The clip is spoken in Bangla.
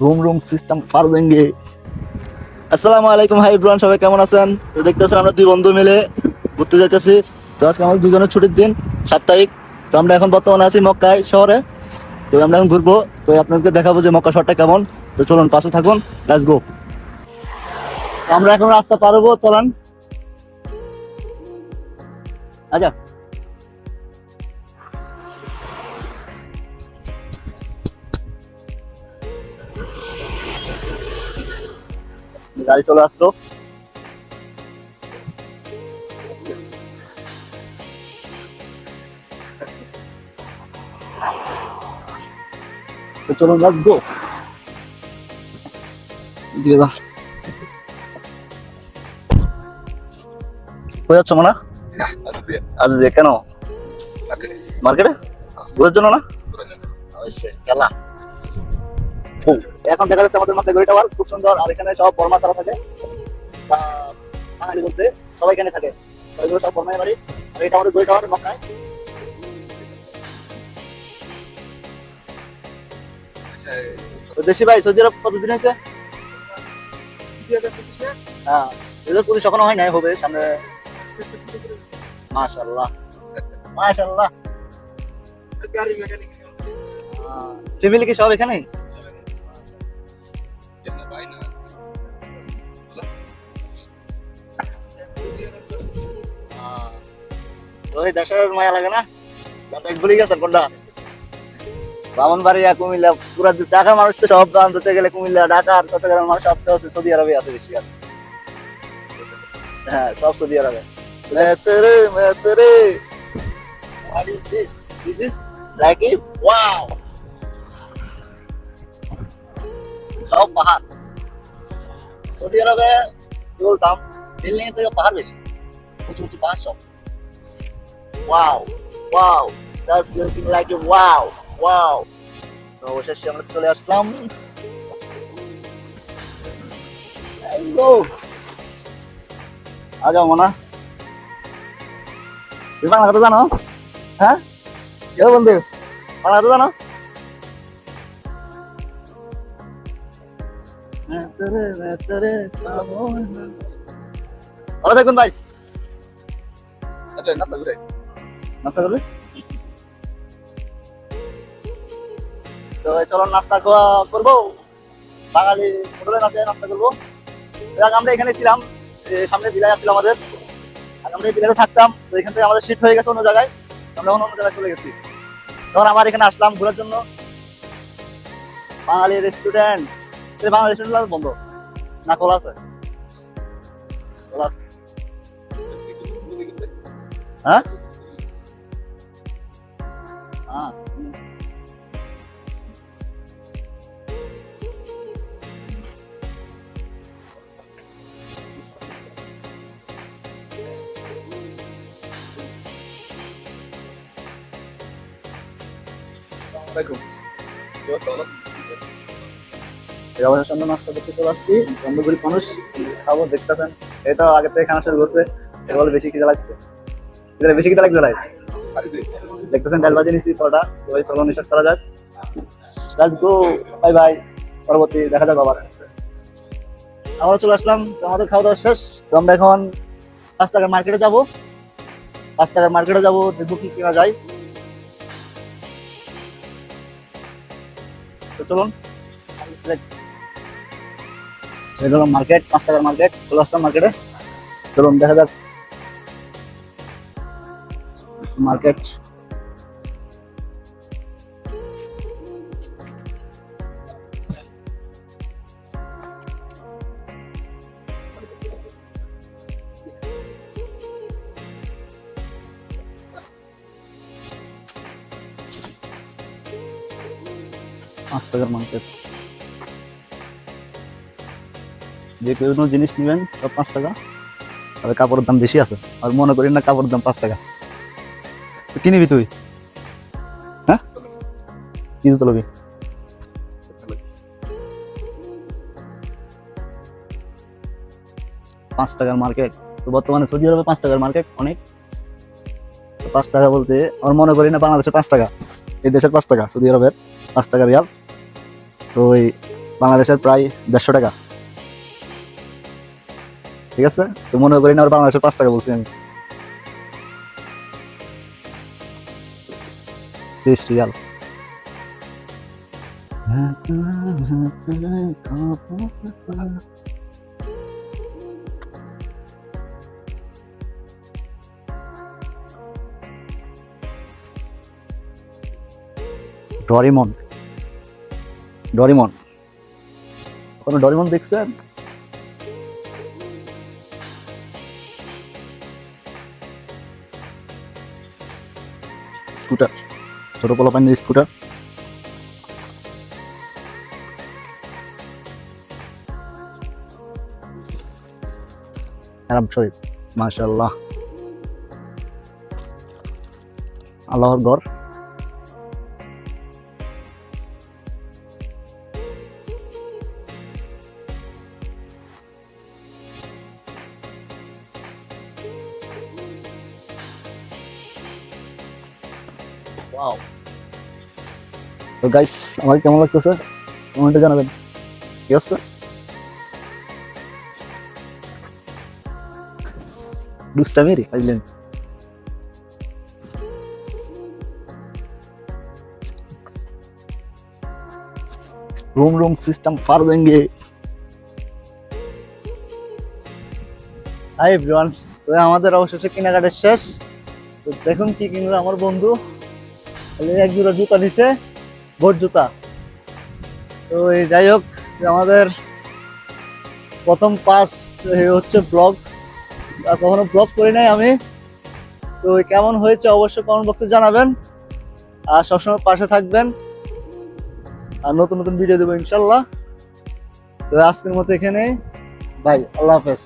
রুম রুম সিস্টেম পার দেंगे। আসসালামু আলাইকুম, হাই এভরিওয়ান, সবাই কেমন আছেন? তো দেখতেছেন আমরা দুই বন্ধু মিলে ঘুরতে যাইতেছি। তো আজকে আমাদের দুজনের ছুটির দিন, সাপ্তাহিক। তো আমরা এখন বর্তমানে আছি মক্কায় শহরে। তো আমরা এখন ঘুরবো। তো আপনাদেরকে দেখাবো যে মক্কা শহরটা কেমন। তো চলুন, পাশে থাকুন, লেটস গো। আমরা এখন রাস্তা পার হবো, চলেন। আচ্ছা, গাড়ি চলে আসলো। তো চলুন, লেটস গো। দিয়ে দাও। কই যাচ্ছ মানা? আজ যে কেন মার্কেটে ঘুরার জন্য না? অবশ্যই খেলা। এখন দেখা যাচ্ছে আমাদের মাথায় গড়ি টাওয়ার খুব সুন্দর, আর এখানে সব বর্মা তারা থাকে। বা বাঙালি বলতে সবাই এখানে থাকে। তো এগুলো সব বর্মায় বাড়ি। আর এটা আমাদের গড়ি টাওয়ার মক্কায়। তো দেশি ভাই, সৌদি আরব কতদিন হয়েছে? হ্যাঁ, 2025 এখনো হয় নাই, হবে সামনে। মাশাআল্লাহ, মাশাআল্লাহ। ফ্যামিলি কি সব এখানে? তো এই দেশের মায়া লাগে না? দেশ ভুলে গেছে কোনটা? ব্রাহ্মণবাড়িয়া, কুমিল্লা, পুরা ঢাকার মানুষ তো সব আনতে গেলে কুমিল্লা, ঢাকা আর চট্টগ্রামের মানুষ সব তো সৌদি আরবে আছে বেশি। আর হ্যাঁ, সব সৌদি আরবে। মেতরে মেতরে, what is this? This is like a wow. সব পাহাড়। সৌদি আরবে কি বলতাম, বিল্ডিং এর থেকে পাহাড় বেশি, উঁচু উঁচু পাহাড় সব। Wow wow, that's looking like a wow wow. তো অবশেষে আমরা চলে আসলাম। Let's go. आ जाओ मना। বাংলা কথা জানো? হ্যাঁ, কেউ বন্ধু বাংলা কথা জানো? ভালো থাকবেন ভাই। নাস্তা করবে? তো চলো নাস্তা করবো। বাঙালি হোটেলে নাস্তা করবো। আমরা এখানে ছিলাম, সামনে বিলায় ছিল আমাদের। আর আমরা এই বিলাতে থাকতাম। তো এখান থেকে আমাদের শিফট হয়ে গেছে অন্য জায়গায়। আমরা অন্য জায়গায় চলে গেছি। তখন আবার এখানে আসলাম ঘোরার জন্য। বাঙালি রেস্টুরেন্ট, বাঙালি রেস্টুরেন্ট বন্ধ না খোলা আছে? খোলা আছে। হ্যাঁ হ্যাঁ। অবশেষে আমরা নাস্তা করতে চলে আসছি। আমরা গরিব মানুষ, খাবো দেখতেছেন। এটা আগে থেকে খানা শুরু করছে। এটা বলে বেশি খিদে লাগছে। বেশি খিদে লাগছে ভাই। দেখতেছেন ডাল ভাজি নিচ্ছি, পরোটা। তো এই চলো নিঃশ্বাস করা যাক। Let's go, bye bye. পরবর্তী দেখা যাক আবার। আবার চলে আসলাম। তো আমাদের খাওয়া দাওয়া শেষ। তো আমরা এখন 5 টাকার মার্কেটে যাবো। 5 টাকার মার্কেটে যাবো, দেখবো কি কেনা যায়। তো চলুন, মার্কেট, 5 টাকার মার্কেট। চলে আসলাম মার্কেটে। চলুন দেখা যাক মার্কেট। পাঁচ টাকার মার্কেট, যে কোনো জিনিস নেবেন সব 5 টাকা। তবে কাপড়ের দাম বেশি আছে, আর মনে করি না কাপড়ের দাম 5 টাকা। তো কি নিবি তুই? হ্যাঁ, কি জুতো লবি? পাঁচ টাকার মার্কেট। তো বর্তমানে সৌদি আরবে 5 টাকার মার্কেট অনেক। 5 টাকা বলতে আমার মনে করি না বাংলাদেশের 5 টাকা, এই দেশের 5 টাকা, সৌদি আরবের 5 টাকা রিয়াল। তো বাংলাদেশের প্রায় 150 টাকা। ঠিক আছে, তো মনে করি না বাংলাদেশের 5 টাকা বলছি আমি। 30 রিয়াল। ডরিমন, ডরিমন, কোনো ডরিমন দেখছেন? স্কুটার, ছোট পোলাপানের স্কুটার। আরাম শরীফ, মাশাআল্লাহ, আল্লাহর ঘর। ওয়াও, তো গাইস আমার কেমন লাগতেছে কমেন্টে জানাবেন। ঠিক আছে, দুষ্টামি রে আইলেন। रूम रूम सिस्टम फाड़ देंगे। হাই এভরিওয়ান, তো আমাদের অবশেষে কেনাকাটা শেষ। তো দেখুন কি কিনলো আমার বন্ধু, এক জোড়া জুতা নিছে, ভোট জুতা। তো এই যাই হোক, আমাদের প্রথম হচ্ছে ব্লগ, আর কখনো ব্লগ করি নাই আমি। তো কেমন হয়েছে অবশ্যই কমেন্ট বক্সে জানাবেন, আর সবসময় পাশে থাকবেন, আর নতুন নতুন ভিডিও দেবো ইনশাল্লাহ। তো আজকের মতো এখানে, বাই, আল্লাহ হাফেজ।